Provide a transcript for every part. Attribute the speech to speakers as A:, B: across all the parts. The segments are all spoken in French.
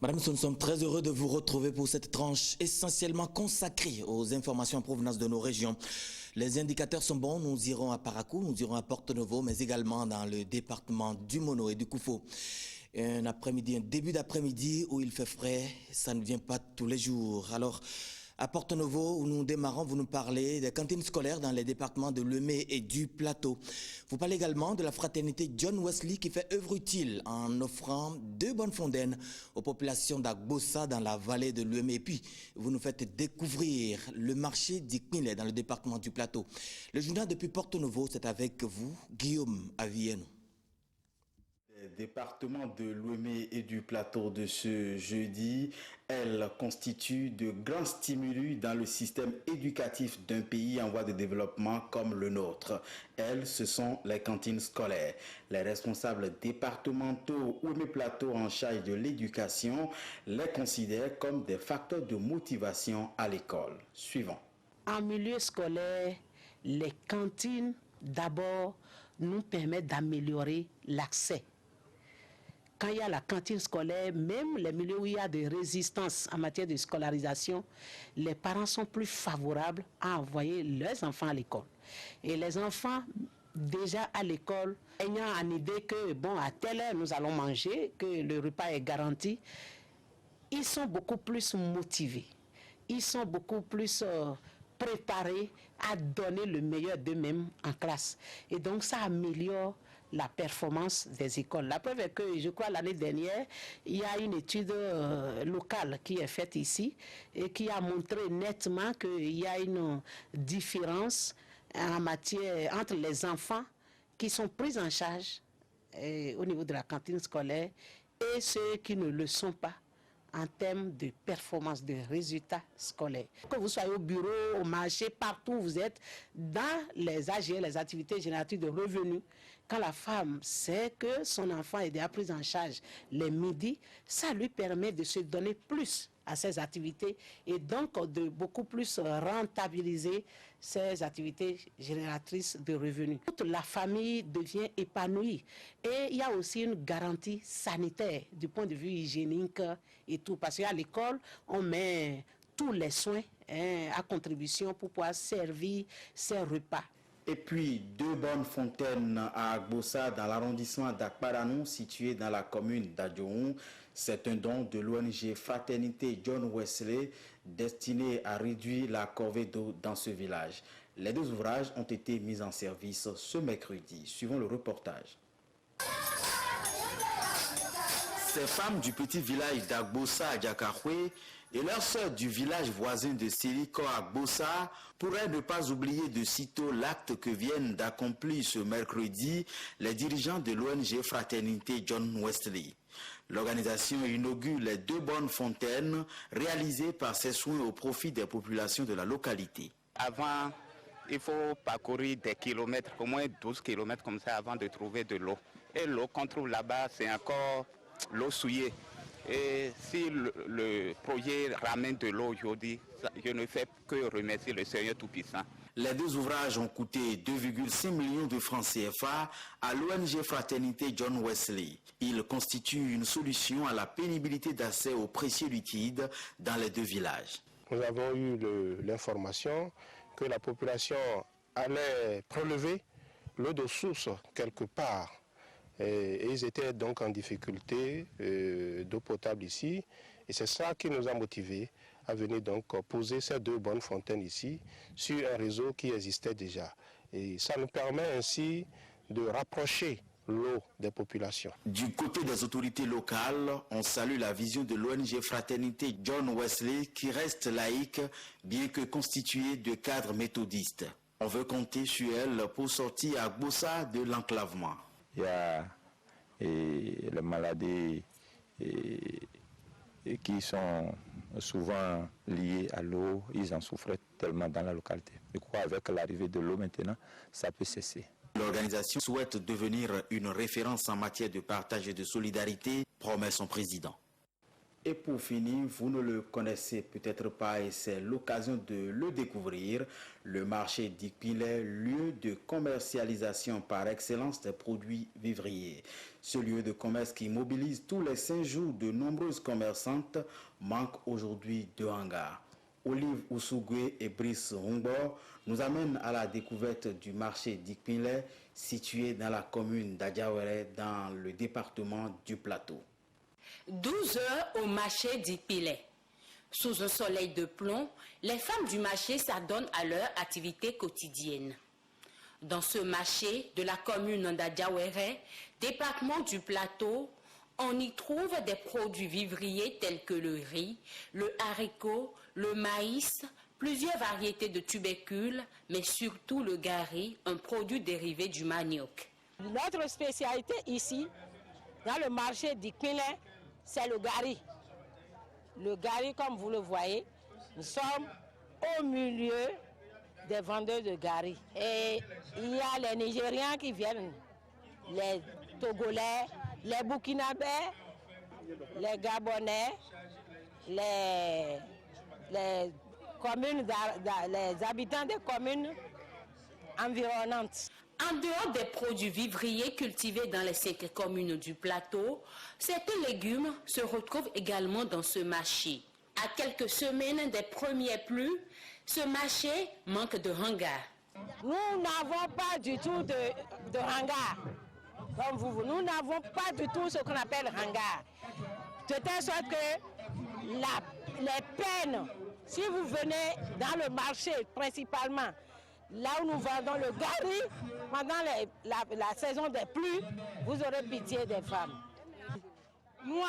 A: Madame, nous sommes très heureux de vous retrouver pour cette tranche essentiellement consacrée aux informations en provenance de nos régions. Les indicateurs sont bons, nous irons à Parakou, nous irons à Porto-Novo, mais également dans le département du Mono et du Koufo. Un après-midi, un début d'après-midi où il fait frais, ça ne vient pas tous les jours. Alors, à Porto-Novo, où nous démarrons, vous nous parlez des cantines scolaires dans les départements de Lemay et du Plateau. Vous parlez également de la fraternité John Wesley qui fait œuvre utile en offrant 2 bonnes fontaines aux populations d'Agbossa dans la vallée de Lemay. Et puis, vous nous faites découvrir le marché d'Ikmile dans le département du Plateau. Le journal depuis Porto-Novo, c'est avec vous, Guillaume Avienne.
B: Département de Lemay et du Plateau de ce jeudi, elle constitue de grands stimuli dans le système éducatif d'un pays en voie de développement comme le nôtre. Elles, ce sont les cantines scolaires. Les responsables départementaux Lemay Plateau en charge de l'éducation les considèrent comme des facteurs de motivation à l'école. Suivant.
C: En milieu scolaire, les cantines, d'abord, nous permettent d'améliorer l'accès. Quand il y a la cantine scolaire, même les milieux où il y a des résistances en matière de scolarisation, les parents sont plus favorables à envoyer leurs enfants à l'école. Et les enfants, déjà à l'école, ayant en idée que, bon, à telle heure, nous allons manger, que le repas est garanti, ils sont beaucoup plus motivés. Ils sont beaucoup plus préparés à donner le meilleur d'eux-mêmes en classe. Et donc, ça améliore la performance des écoles. La preuve est que, je crois, l'année dernière, il y a une étude locale qui est faite ici et qui a montré nettement qu'il y a une différence en matière entre les enfants qui sont pris en charge au niveau de la cantine scolaire et ceux qui ne le sont pas en termes de performance, de résultats scolaires. Que vous soyez au bureau, au marché, partout où vous êtes, dans les AGR, les activités génératrices de revenus, quand la femme sait que son enfant est déjà pris en charge les midis, ça lui permet de se donner plus à ces activités et donc de beaucoup plus rentabiliser ces activités génératrices de revenus. Toute la famille devient épanouie et il y a aussi une garantie sanitaire du point de vue hygiénique et tout, parce qu'à l'école, on met tous les soins à contribution pour pouvoir servir ces repas.
B: Et puis, 2 bonnes fontaines à Agbossa dans l'arrondissement d'Akparanou, situé dans la commune d'Adjoun. C'est un don de l'ONG Fraternité John Wesley destiné à réduire la corvée d'eau dans ce village. Les 2 ouvrages ont été mis en service ce mercredi. Suivons le reportage. Ces femmes du petit village d'Agbossa à Diakahoué et leurs sœurs du village voisin de Siriko à Agbossa pourraient ne pas oublier de sitôt l'acte que viennent d'accomplir ce mercredi les dirigeants de l'ONG Fraternité John Wesley. L'organisation inaugure les 2 bonnes fontaines réalisées par ses soins au profit des populations de la localité.
D: Avant, il faut parcourir des kilomètres, au moins 12 kilomètres comme ça avant de trouver de l'eau. Et l'eau qu'on trouve là-bas, c'est encore l'eau souillée. Et si le projet ramène de l'eau aujourd'hui, je ne fais que remercier le Seigneur Tout-Puissant.
B: Les 2 ouvrages ont coûté 2,5 millions de francs CFA à l'ONG Fraternité John Wesley. Ils constituent une solution à la pénibilité d'accès aux précieux liquides dans les 2 villages.
E: Nous avons eu l'information que la population allait prélever l'eau de source quelque part. Et ils étaient donc en difficulté d'eau potable ici. Et c'est ça qui nous a motivés à venir donc poser ces 2 bonnes fontaines ici sur un réseau qui existait déjà. Et ça nous permet ainsi de rapprocher l'eau des populations.
B: Du côté des autorités locales, on salue la vision de l'ONG Fraternité John Wesley qui reste laïque bien que constituée de cadres méthodistes. On veut compter sur elle pour sortir Agbossa de l'enclavement.
F: Il y a les maladies qui sont souvent liées à l'eau. Ils en souffraient tellement dans la localité. Je crois qu'avec l'arrivée de l'eau maintenant, ça peut cesser.
B: L'organisation souhaite devenir une référence en matière de partage et de solidarité, promet son président. Et pour finir, vous ne le connaissez peut-être pas et c'est l'occasion de le découvrir. Le marché d'Ikpilé, lieu de commercialisation par excellence des produits vivriers. Ce lieu de commerce qui mobilise tous les 5 jours de nombreuses commerçantes manque aujourd'hui de hangars. Olive Ousougwe et Brice Hungbor nous amènent à la découverte du marché d'Ikpilé situé dans la commune d'Adiawere dans le département du Plateau.
G: 12 heures au marché d'Ikpilé. Sous un soleil de plomb, les femmes du marché s'adonnent à leur activité quotidienne. Dans ce marché de la commune d'Adiawere, département du Plateau, on y trouve des produits vivriers tels que le riz, le haricot, le maïs, plusieurs variétés de tubercules, mais surtout le gari, un produit dérivé du manioc.
H: Notre spécialité ici, dans le marché d'Ikpilé, c'est le gari. Le gari, comme vous le voyez, nous sommes au milieu des vendeurs de gari. Et il y a les Nigériens qui viennent, les Togolais, les Burkinabés, les Gabonais, les habitants des communes environnantes.
G: En dehors des produits vivriers cultivés dans les 5 communes du plateau, certains légumes se retrouvent également dans ce marché. À quelques semaines des premières pluies, ce marché manque de hangars.
H: Nous n'avons pas du tout de hangar. Comme vous, nous n'avons pas du tout ce qu'on appelle hangar. De telle sorte que les peines, si vous venez dans le marché principalement, là où nous vendons le gari, pendant la saison des pluies, vous aurez pitié des femmes.
I: Nous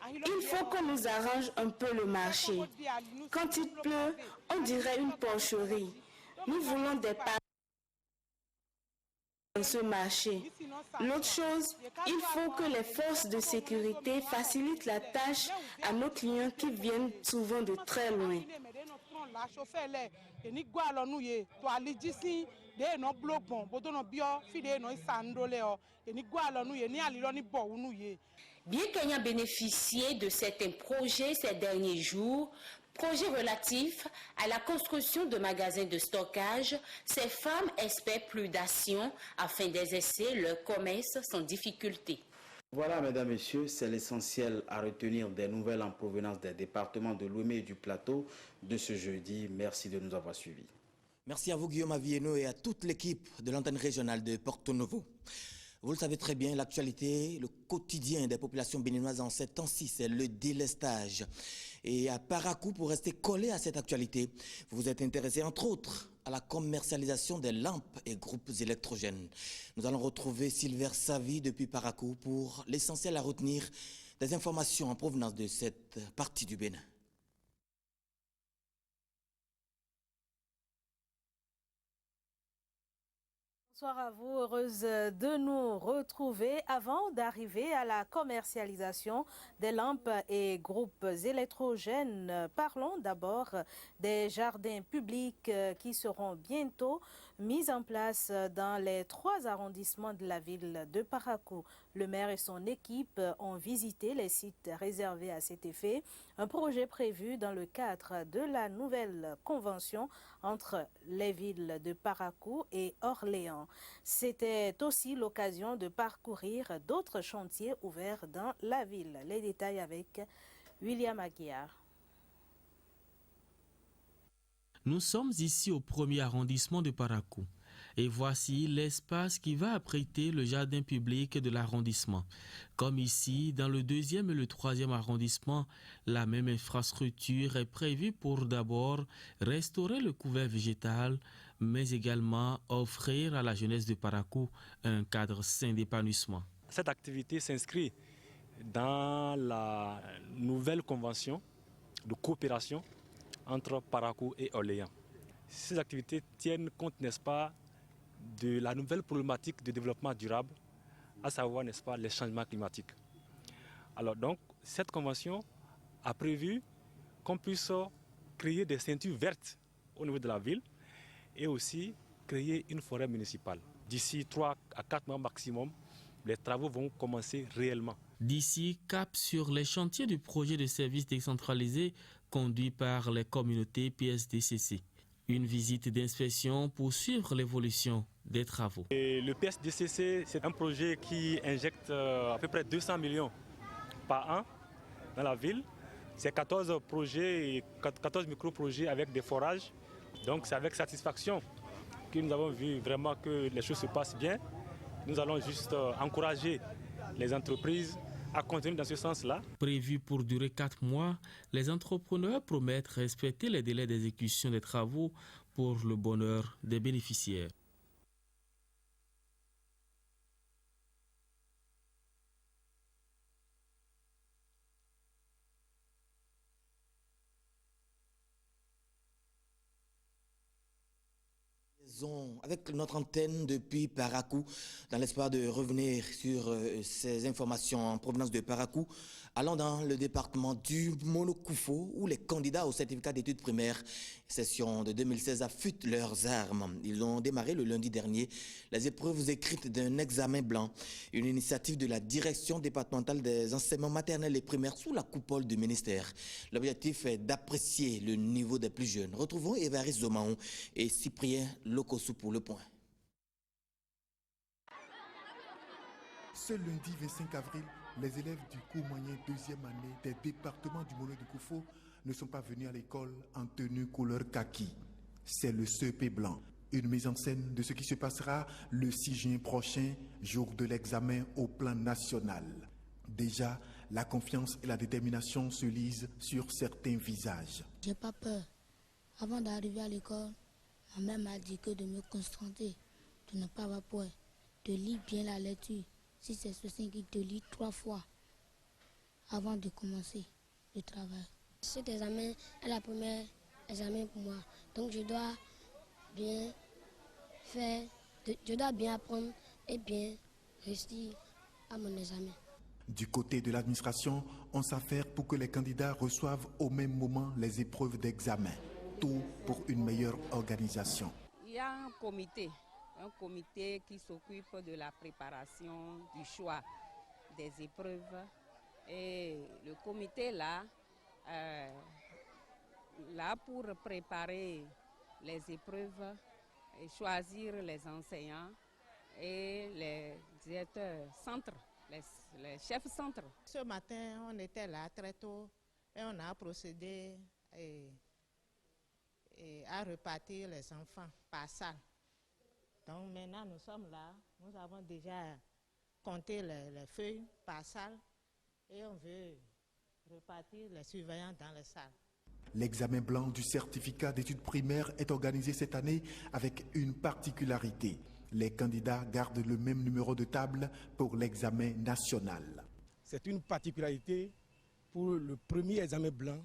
J: Il faut qu'on nous arrange un peu le marché. Quand il pleut, on dirait une porcherie. Nous voulons des parcs dans ce marché. L'autre chose, il faut que les forces de sécurité facilitent la tâche à nos clients qui viennent souvent de très loin.
G: Bien qu'ayant bénéficié de certains projets ces derniers jours, projets relatifs à la construction de magasins de stockage, ces femmes espèrent plus d'action afin d'exercer leur commerce sans difficulté.
B: Voilà, mesdames, messieurs, c'est l'essentiel à retenir des nouvelles en provenance des départements de Lomé et du Plateau de ce jeudi. Merci de nous avoir suivis.
A: Merci à vous, Guillaume Avieno, et à toute l'équipe de l'antenne régionale de Porto Novo. Vous le savez très bien, l'actualité, le quotidien des populations béninoises en ces temps-ci, c'est le délestage. Et à Parakou, pour rester collé à cette actualité, vous vous êtes intéressé entre autres à la commercialisation des lampes et groupes électrogènes. Nous allons retrouver Silver Savi depuis Parakou pour l'essentiel à retenir des informations en provenance de cette partie du Bénin.
K: Bonsoir à vous, heureuse de nous retrouver. Avant d'arriver à la commercialisation des lampes et groupes électrogènes, parlons d'abord des jardins publics qui seront bientôt mis en place dans les 3 arrondissements de la ville de Parakou. Le maire et son équipe ont visité les sites réservés à cet effet, un projet prévu dans le cadre de la nouvelle convention entre les villes de Parakou et Orléans. C'était aussi l'occasion de parcourir d'autres chantiers ouverts dans la ville. Les détails avec William Aguiar.
L: Nous sommes ici au 1er arrondissement de Parakou. Et voici l'espace qui va abriter le jardin public de l'arrondissement. Comme ici, dans le 2e et le 3e arrondissement, la même infrastructure est prévue pour d'abord restaurer le couvert végétal, mais également offrir à la jeunesse de Parakou un cadre sain d'épanouissement.
M: Cette activité s'inscrit dans la nouvelle convention de coopération entre Parakou et Orléans. Ces activités tiennent compte, n'est-ce pas, de la nouvelle problématique de développement durable, à savoir, n'est-ce pas, les changements climatiques. Alors donc, cette convention a prévu qu'on puisse créer des ceintures vertes au niveau de la ville et aussi créer une forêt municipale. D'ici 3 à 4 mois maximum, les travaux vont commencer réellement.
L: D'ici, cap sur les chantiers du projet de service décentralisé conduit par les communautés PSDCC. Une visite d'inspection pour suivre l'évolution des travaux.
M: Et le PSDCC, c'est un projet qui injecte à peu près 200 millions par an dans la ville. C'est 14 projets, 14 micro-projets avec des forages. Donc c'est avec satisfaction que nous avons vu vraiment que les choses se passent bien. Nous allons juste encourager les entreprises à continuer dans ce sens-là.
L: Prévu pour durer 4 mois, les entrepreneurs promettent respecter les délais d'exécution des travaux pour le bonheur des bénéficiaires.
A: Avec notre antenne depuis Parakou, dans l'espoir de revenir sur ces informations en provenance de Parakou, allons dans le département du Monokoufo, où les candidats au certificat d'études primaires session de 2016 affûtent leurs armes. Ils ont démarré le lundi dernier les épreuves écrites d'un examen blanc, une initiative de la direction départementale des enseignements maternels et primaires sous la coupole du ministère. L'objectif est d'apprécier le niveau des plus jeunes. Retrouvons Évariste Zomaon et Cyprien Lokosu pour le point.
I: Ce lundi 25 avril, les élèves du cours moyen deuxième année des départements du Mono-du-Koufo ne sont pas venus à l'école en tenue couleur kaki. C'est le CEP blanc. Une mise en scène de ce qui se passera le 6 juin prochain, jour de l'examen au plan national. Déjà, la confiance et la détermination se lisent sur certains visages.
N: J'ai pas peur. Avant d'arriver à l'école, ma mère m'a dit que de me concentrer, de ne pas avoir peur, de lire bien la lecture. Si c'est ce qui te lit 3 fois avant de commencer le travail.
O: Cet examen est la première examen pour moi. Donc je dois bien faire, je dois bien apprendre et bien réussir à mon examen.
I: Du côté de l'administration, on s'affaire pour que les candidats reçoivent au même moment les épreuves d'examen. Tout pour une meilleure organisation.
P: Il y a un comité qui s'occupe de la préparation du choix des épreuves. Et le comité là pour préparer les épreuves et choisir les enseignants et les directeurs centres, les chefs centres.
Q: Ce matin, on était là très tôt et on a procédé à repartir les enfants par salle. Donc maintenant, nous sommes là, nous avons déjà compté les feuilles par salle et on veut repartir les surveillants dans les salles.
I: L'examen blanc du certificat d'études primaires est organisé cette année avec une particularité. Les candidats gardent le même numéro de table pour l'examen national.
R: C'est une particularité pour le premier examen blanc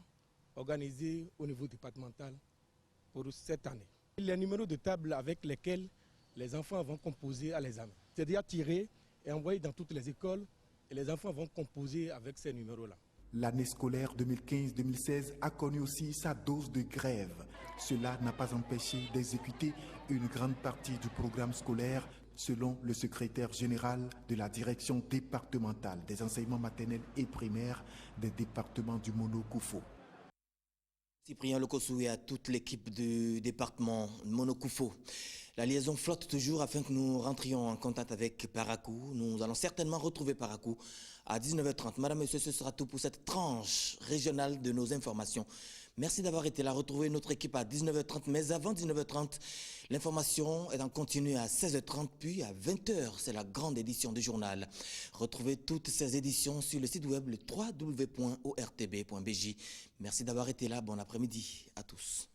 R: organisé au niveau départemental pour cette année. Les numéros de table avec lesquels les enfants vont composer à l'examen. C'est déjà tiré et envoyé dans toutes les écoles et les enfants vont composer avec ces numéros-là.
I: L'année scolaire 2015-2016 a connu aussi sa dose de grève. Cela n'a pas empêché d'exécuter une grande partie du programme scolaire, selon le secrétaire général de la direction départementale des enseignements maternels et primaires des départements du Mono-Koufo.
A: Cyprien Lokosu et à toute l'équipe du département Mono-Koufo. La liaison flotte toujours afin que nous rentrions en contact avec Parakou. Nous allons certainement retrouver Parakou à 19h30. Madame, Monsieur, ce sera tout pour cette tranche régionale de nos informations. Merci d'avoir été là. Retrouvez notre équipe à 19h30. Mais avant 19h30, l'information est en continu à 16h30 puis à 20h. C'est la grande édition du journal. Retrouvez toutes ces éditions sur le site web le www.ortb.bj. Merci d'avoir été là. Bon après-midi à tous.